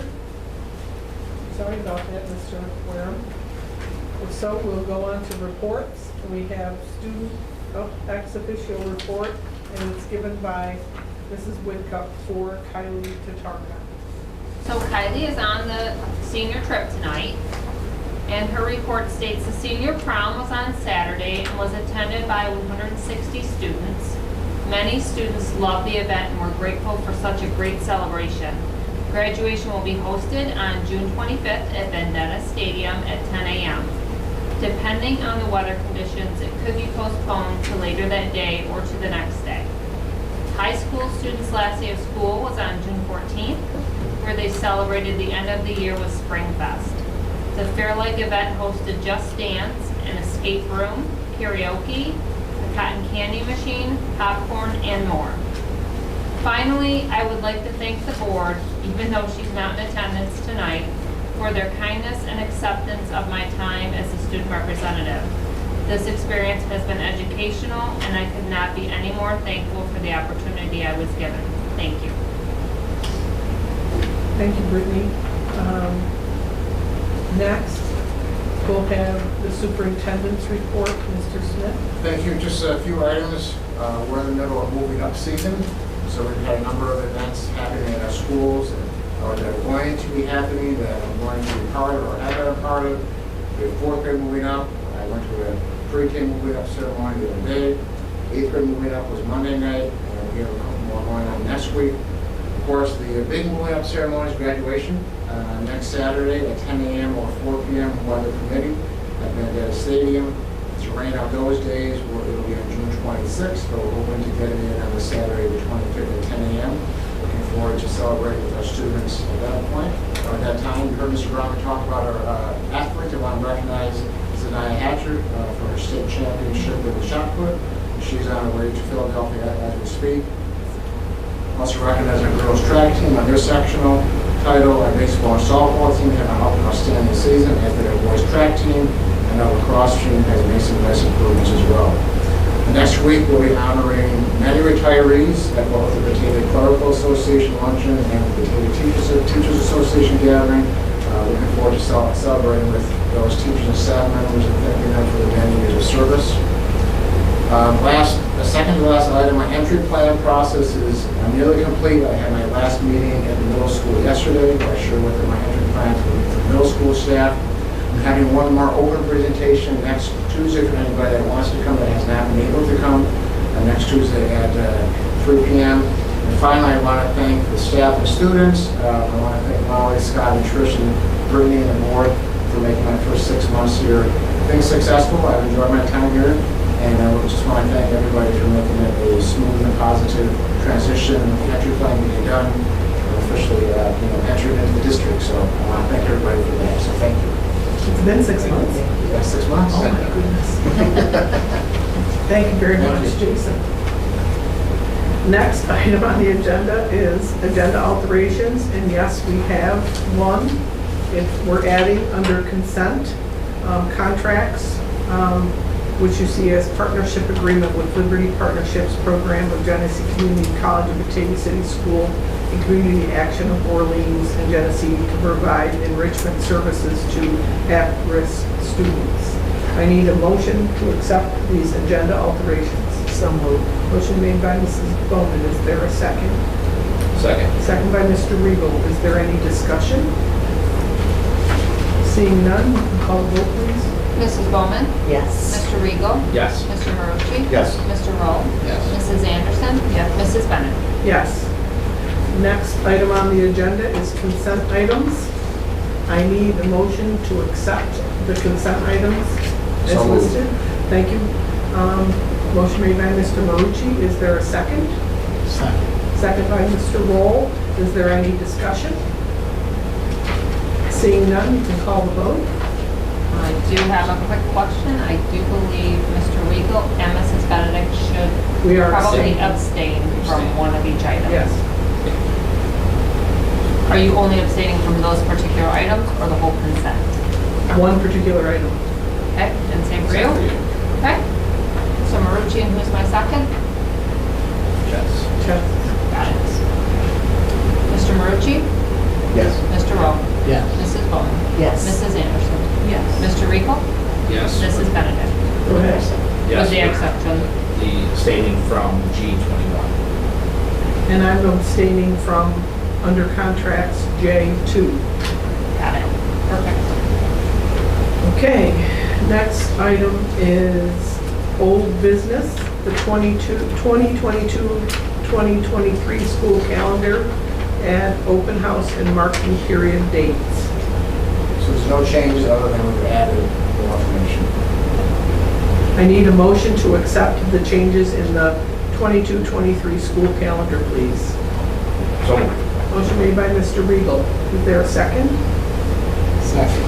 Sorry about that, Mr. Wareham. If so, we'll go on to reports. We have student ex officio report, and it's given by Mrs. Whitcup for Kylie Tatarka. So Kylie is on the senior trip tonight, and her report states the senior prom was on Saturday and was attended by 160 students. Many students loved the event and were grateful for such a great celebration. Graduation will be hosted on June 25th at Vendetta Stadium at 10 a.m. Depending on the weather conditions, it could be postponed to later that day or to the next day. High school students' last day of school was on June 14th, where they celebrated the end of the year with Spring Fest. The fair-like event hosted Just Dance, an escape room, karaoke, a cotton candy machine, popcorn, and more. Finally, I would like to thank the board, even though she's not in attendance tonight, for their kindness and acceptance of my time as a student representative. This experience has been educational, and I could not be any more thankful for the opportunity I was given. Thank you. Thank you, Brittany. Next, we'll have the superintendent's report, Mr. Smith. Thank you. Just a few items. We're in the middle of moving up season, so we've had a number of events happening at our schools or that are going to be happening that I'm going to be part of or have been a part of. We have fourth grade moving up. I went to a pre-K moving up ceremony the other day. Eighth grade moving up was Monday night, and we have a couple more going on next week. Of course, the big moving up ceremony is graduation next Saturday at 10 a.m. or 4 p.m. weather permitting at Vendetta Stadium. It's rain out those days. It'll be on June 26th, but we're hoping to get it in on the Saturday the 25th at 10 a.m. Looking forward to celebrating with our students at that point or at that time. You heard Mr. Brown talk about our athletes. I want to recognize Zanaya Hatcher for her state championship with the shot put. She's on her way to Philadelphia as we speak. Also recognize our girls track team on their sectional title. Our baseball and softball team have an outstanding season, as did our boys track team, and our lacrosse team has made some nice improvements as well. Next week we'll be honoring many retirees at both the Batavia Clerical Association luncheon and the Batavia Teachers Association gathering. Looking forward to celebrating with those teachers and staff members and thanking them for the many years of service. The second to last item, my entry plan process is nearly complete. I had my last meeting at the middle school yesterday, where I shared with them my entry plan for the middle school staff. I'm having one more open presentation next Tuesday for anybody that wants to come that has not been able to come. Next Tuesday at 3 p.m. And finally, I want to thank the staff and students. I want to thank Molly, Scott, and Trish, and Brittany, and the board for making my first 6 months here things successful. I've enjoyed my time here. And I just want to thank everybody for making it a smooth and positive transition. The entry plan being done, and officially entered into the district. So I want to thank everybody for that. So thank you. It's been 6 months. Yeah, 6 months. Oh my goodness. Thank you very much, Jason. Next item on the agenda is agenda alterations, and yes, we have one. We're adding under consent contracts, which you see as partnership agreement with Liberty Partnerships Program of Genesee Community College of Batavia City School and Community Action of Orleans and Genesee to provide enrichment services to at-risk students. I need a motion to accept these agenda alterations. So moved. Motion made by Mrs. Bowman. Is there a second? Second. Second by Mr. Regal. Is there any discussion? Seeing none, you can call the vote, please. Mrs. Bowman? Yes. Mr. Regal? Yes. Mr. Marucci? Yes. Mr. Roll? Yes. Mrs. Anderson? Yes. Mrs. Bennett? Yes. Next item on the agenda is consent items. I need a motion to accept the consent items as So moved. listed. Thank you. Motion made by Mr. Marucci. Is there a second? Second. Second by Mr. Roll. Is there any discussion? Seeing none, you can call the vote. I do have a quick question. I do believe Mr. Regal and Mrs. Benedict should We are probably abstaining. abstain from one of each item. Yes. Are you only abstaining from those particular items or the whole consent? One particular item. Okay, and same for you? Okay. So Marucci, and who's my second? Yes. Check. Got it. Mr. Marucci? Yes. Mr. Rowe? Yes. Mrs. Bowman? Yes. Mrs. Anderson? Yes. Mr. Regal? Yes. Mrs. Benedict? Go ahead. Yes. With the exception? The abstaining from G21. And I'm abstaining from under contracts J2. Got it. Perfect. Okay, next item is old business, the 2022-2023 school calendar and open house and marking period dates. So there's no changes other than we've added more information. I need a motion to accept the changes in the 22-23 school calendar, please. So moved. Motion made by Mr. Regal. Is there a second? Second.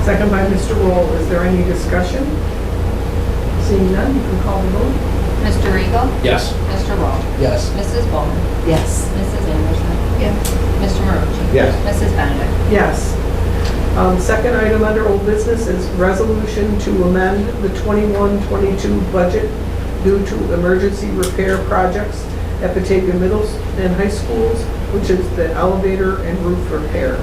Second by Mr. Roll. Is there any discussion? Seeing none, you can call the vote. Mr. Regal? Yes. Mr. Rowe? Yes. Mrs. Bowman? Yes. Mrs. Anderson? Yes. Mr. Marucci? Yes. Mrs. Benedict? Yes. Second item under old business is resolution to amend the 21-22 budget due to emergency repair projects at Batavia Middle and High Schools, which is the elevator and roof repair.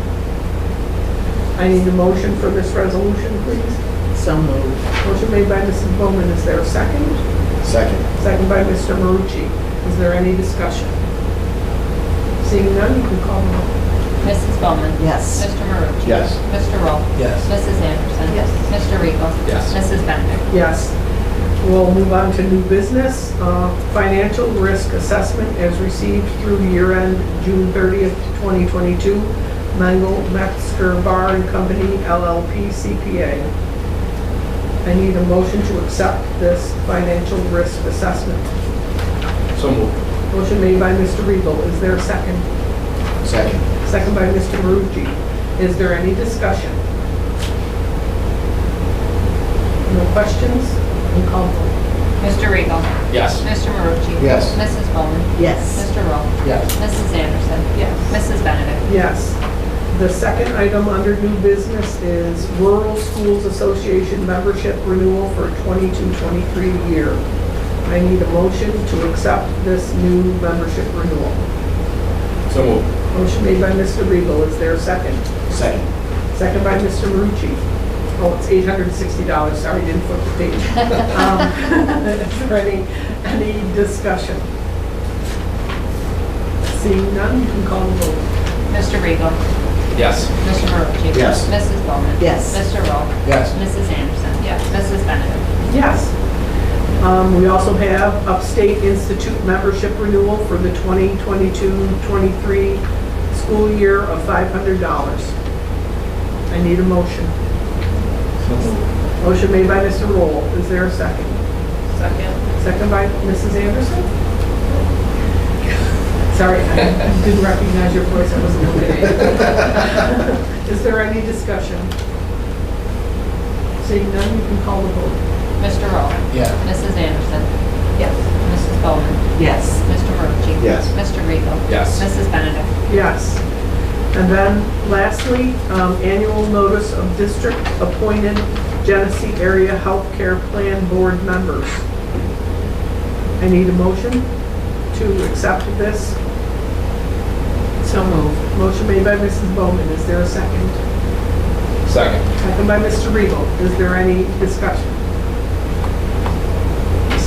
I need a motion for this resolution, please. So moved. Motion made by Mrs. Bowman. Is there a second? Second. Second by Mr. Marucci. Is there any discussion? Seeing none, you can call the roll. Mrs. Bowman? Yes. Mr. Marucci? Yes. Mr. Rowe? Yes. Mrs. Anderson? Yes. Mr. Regal? Yes. Mrs. Benedict? Yes. We'll move on to new business. Financial risk assessment as received through year-end June 30th, 2022. Mengel, Metzger, Bar and Company, LLP, CPA. I need a motion to accept this financial risk assessment. So moved. Motion made by Mr. Regal. Is there a second? Second. Second by Mr. Marucci. Is there any discussion? No questions? We'll call vote. Mr. Regal? Yes. Mr. Marucci? Yes. Mrs. Bowman? Yes. Mr. Rowe? Yes. Mrs. Anderson? Yes. Mrs. Benedict? Yes. The second item under new business is Rural Schools Association membership renewal for 22-23 year. I need a motion to accept this new membership renewal. So moved. Motion made by Mr. Regal. Is there a second? Second. Second by Mr. Marucci. Oh, it's $860. Sorry, didn't flip the page. Is there any discussion? Seeing none, you can call the vote. Mr. Regal? Yes. Mr. Marucci? Yes. Mrs. Bowman? Yes. Mr. Rowe? Yes. Mrs. Anderson? Yes. Mrs. Benedict? Yes. We also have Upstate Institute membership renewal for the 2022-23 school year of $500. I need a motion. So moved. Motion made by Mr. Roll. Is there a second? Second. Second by Mrs. Anderson? Sorry, I didn't recognize your voice. I wasn't looking at you. Is there any discussion? Seeing none, you can call the vote. Mr. Rowe? Yeah. Mrs. Anderson? Yes. Mrs. Bowman? Yes. Mr. Marucci? Yes. Mr. Regal? Yes. Mrs. Benedict? Yes. And then lastly, annual notice of district appointed Genesee Area Healthcare Plan Board members. I need a motion to accept this. So moved. Motion made by Mrs. Bowman. Is there a second? Second. Second by Mr. Regal. Is there any discussion?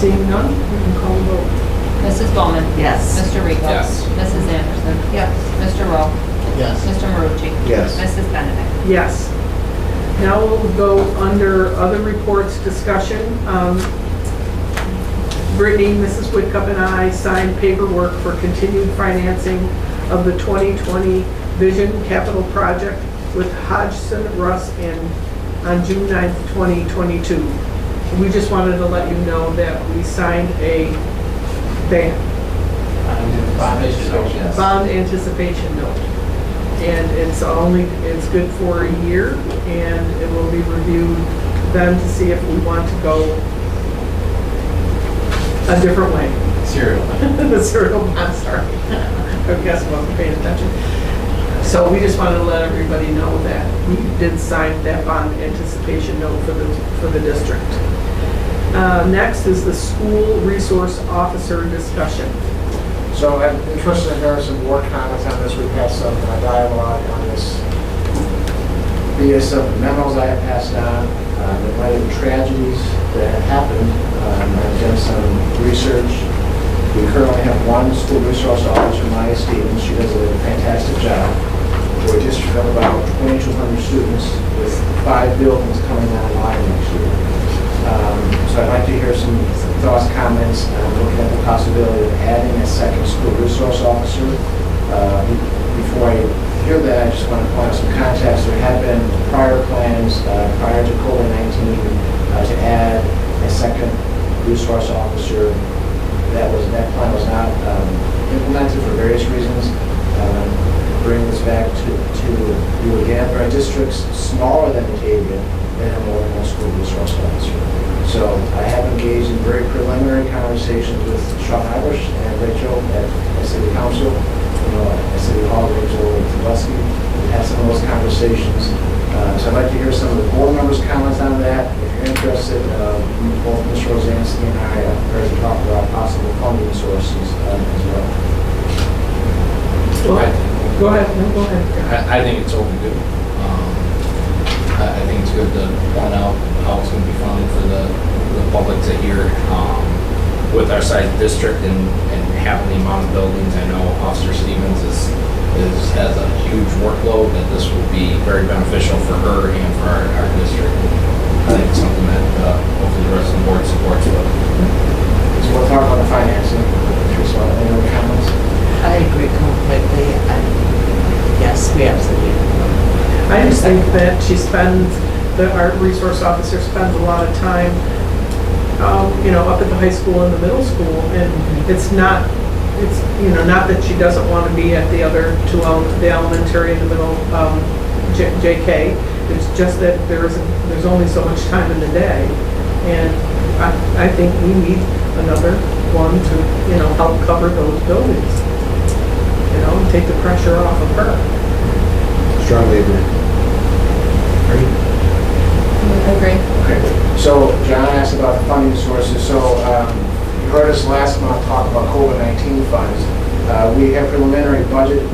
Seeing none, we can call the vote. Mrs. Bowman? Yes. Mr. Rico? Yes. Mrs. Anderson? Yes. Mr. Rowe? Yes. Mr. Marucci? Yes. Mrs. Benedict? Yes. Now we'll go under other reports discussion. Brittany, Mrs. Whitcup, and I signed paperwork for continued financing of the 2020 Vision Capital Project with Hodgson Russ on June 9th, 2022. We just wanted to let you know that we signed a bond anticipation note. And it's good for a year, and it will be reviewed then to see if we want to go a different way. Serial. The serial bond, sorry. I guess I wasn't paying attention. So we just wanted to let everybody know that we did sign that bond anticipation note for the district. Next is the school resource officer discussion. So I'm interested in hearing some more comments on this. We've had some dialogue on this via some memos I have passed on in light of the tragedies that have happened. I've done some research. We currently have one school resource officer, Maya Stevens. She does a fantastic job. We're a district of about 2,200 students with 5 buildings coming online next year. So I'd like to hear some thoughts, comments, looking at the possibility of adding a second school resource officer. Before I hear that, I just want to point out some context. There have been prior plans prior to COVID-19 to add a second resource officer. That plan was not implemented for various reasons. Bring this back to you again. There are districts smaller than Batavia that have more than one school resource officer. So I have engaged in very preliminary conversations with Sean Irish and Rachel at City Council, at City Hall, Rachel Tlebusky. We've had some of those conversations. So I'd like to hear some of the board members' comments on that. If you're interested, both Ms. Rosansky and I are ready to talk about possible funding sources as well. Go ahead. No, go ahead. I think it's overdue. I think it's good to point out how it's going to be funded for the public to hear with our size district and having the amount of buildings. I know Officer Stevens has a huge workload, that this will be very beneficial for her and for our district. I think it's something that hopefully the rest of the board supports. So we'll talk about the financing. Any other comments? I agree completely, and yes, we absolutely. I just think that the art resource officer spends a lot of time, up at the high school and the middle school, and it's not that she doesn't want to be at the other two, the elementary and the middle, JK. It's just that there's only so much time in the day, and I think we need another one to, help cover those buildings, take the pressure off of her. Strongly agree. Agree. Okay. So John asked about the funding sources. So you heard us last month talk about COVID-19 funds. We have preliminarily budgeted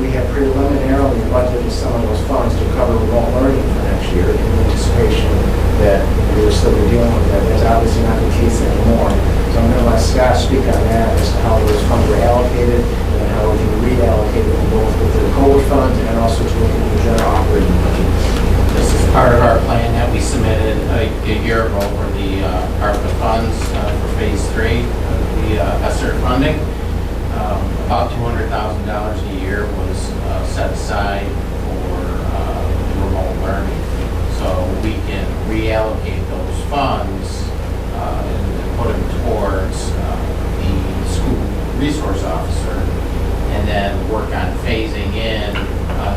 some of those funds to cover remote learning for next year in anticipation that we will still be dealing with that. That's obviously not the case anymore. So I'm going to let Scott speak on that as to how those funds were allocated and how we can reallocate them both with the COVID funds and also to look at the general operating budget. This is part of our plan that we submitted a year ago for the ARPA funds for phase 3 of the ESSER funding. About $200,000 a year was set aside for remote learning. So we can reallocate those funds and put them towards the school resource officer, and then work on phasing in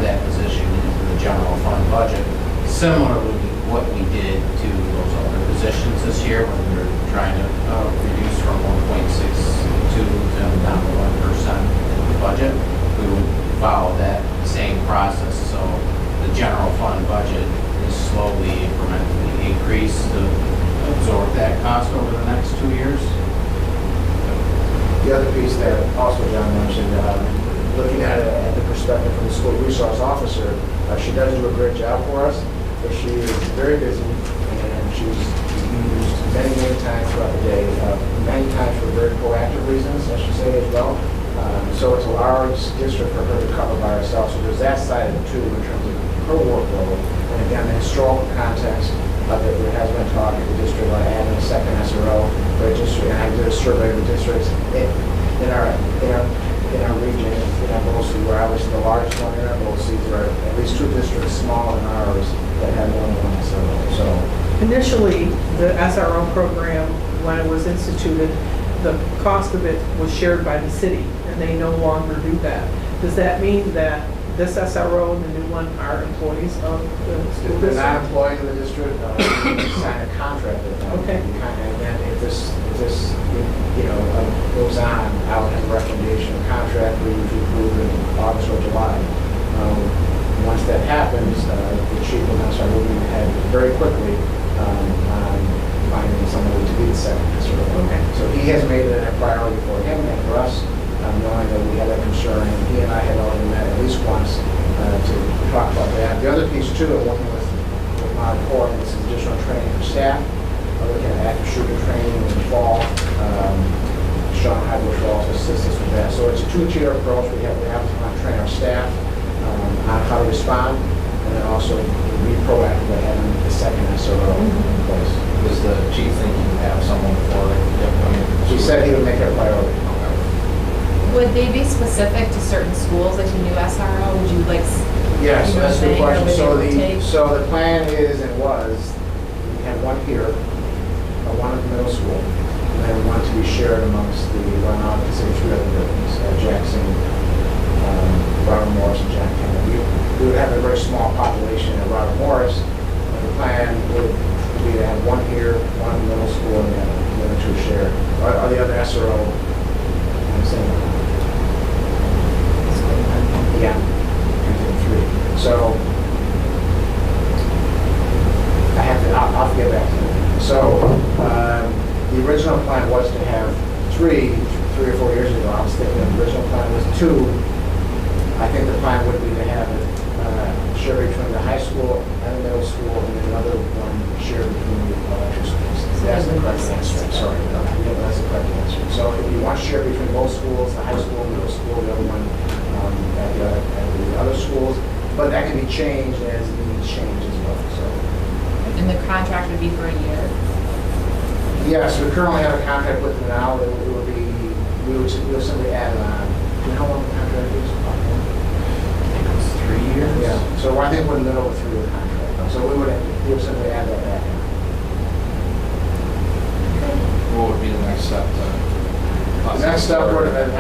that position into the general fund budget. Similarly, what we did to those other positions this year when we were trying to reduce from 1.62 to down to 1% in the budget, we would follow that same process. So the general fund budget is slowly, incrementally increased to absorb that cost over the next 2 years. The other piece that also John mentioned, looking at it at the perspective from the school resource officer, she does do a great job for us, but she is very busy and she's used many, many times throughout the day. Many times for very proactive reasons, I should say, as well. So it's a large district for her to cover by herself. So there's that side of it too in terms of her workload. And again, the historical context of it, there has been talk in the district about adding a second SRO. But and I did a survey of the districts in our region, in our BOCES, where I was the largest one in our BOCES. There are at least 2 districts smaller than ours that have more than one SRO. So Initially, the SRO program, when it was instituted, the cost of it was shared by the city, and they no longer do that. Does that mean that this SRO and the new one are employees of the school they're district? not employed in the district. We sign a contract with them. Okay. And then if this goes on, I would have a recommendation of contract we usually approve in August or July. Once that happens, the chief will now start moving ahead very quickly on finding somebody to be the second SRO. Okay. So he has made it a priority for him and for us, knowing that we had that concern. And he and I had already met at least once to talk about that. The other piece too, I'm working with my report, this is additional training for staff. We're looking at active shooter training in the fall. Sean Heidler will also assist us with that. So it's a 2-tier approach. We have to train our staff on how to respond, and then also be proactive by having the second SRO in place. Does the chief think you can have someone for the upcoming? He said he would make it a priority. Would they be specific to certain schools, like the new SRO? Would you like? Yes, you know, that's a good say, or question. would they rotate? So the plan is and was, we had one here, one at the middle school, and then one to be shared amongst the, well, now I can say 3 other buildings, Jackson, Robert Morris, and Jack Kennedy. We would have a very small population at Robert Morris. And the plan would be to have one here, one in the middle school, and the other 2 shared. Or the other SRO, I'm saying, yeah, 3. So I'll get back to you. So the original plan was to have 3 or 4 years ago. I was thinking the original plan was 2. I think the plan would be to have it shared between the high school and the middle school, and then another one shared between the elementary schools. That's the correct answer. Sorry, yeah, that's the correct answer. So if you want to share between both schools, the high school, middle school, the other one at the other schools, but that can be changed as needs change as well. So. And the contract would be for a year? Yes, we currently have a contract with them now. We would simply add it on. Do you know how long the contract is? I think it was 3 years. Yeah, so I think we're in the middle of a 3-year contract. So we would simply add that back in. What would be the next step? The next step would have been,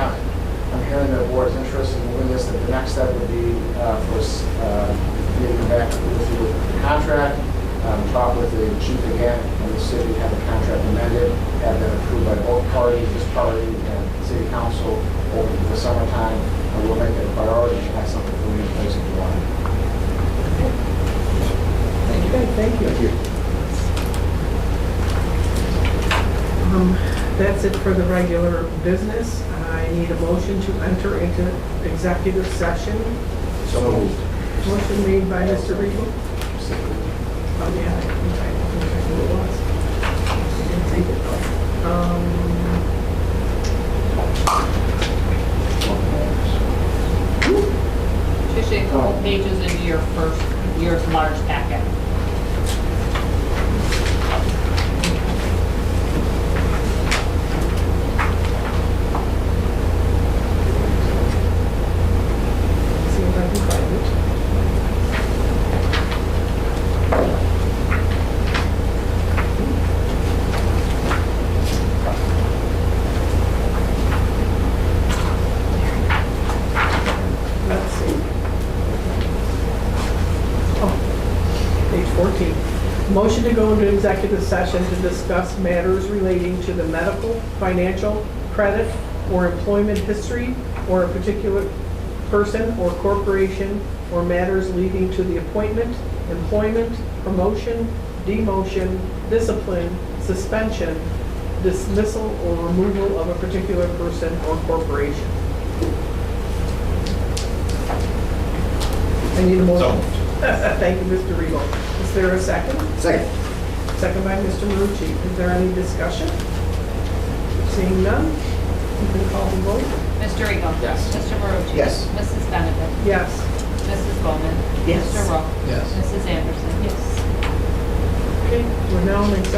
I'm hearing the board's interest in moving this, that the next step would be for us getting back with you with the contract, talk with the chief again, and the city, have the contract amended, have that approved by both parties, this party and city council over the summertime, and we'll make it a priority and have something for you in place if you want. Thank you. Thank you. That's it for the regular business. I need a motion to enter into executive session. So moved. Motion made by Mr. Regal. Oh, yeah, I think who it was. I didn't take it though. Should say a couple pages into your large packet. See if I can find it. Let's see. Oh, page 14. Motion to go into executive session to discuss matters relating to the medical, financial, credit, or employment history, or a particular person or corporation, or matters leading to the appointment, employment, promotion, demotion, discipline, suspension, dismissal, or removal of a particular person or corporation. I need a motion. Thank you, Mr. Regal. Is there a second? Second. second by Mr. Marucci. Is there any discussion? Seeing none, you can call the vote. Mr. Eagle? Yes. Mr. Marucci? Yes. Mrs. Benedict? Yes. Mrs. Bowman? Yes. Mr. Rowe? Yes. Mrs. Anderson? Okay, we're now in executive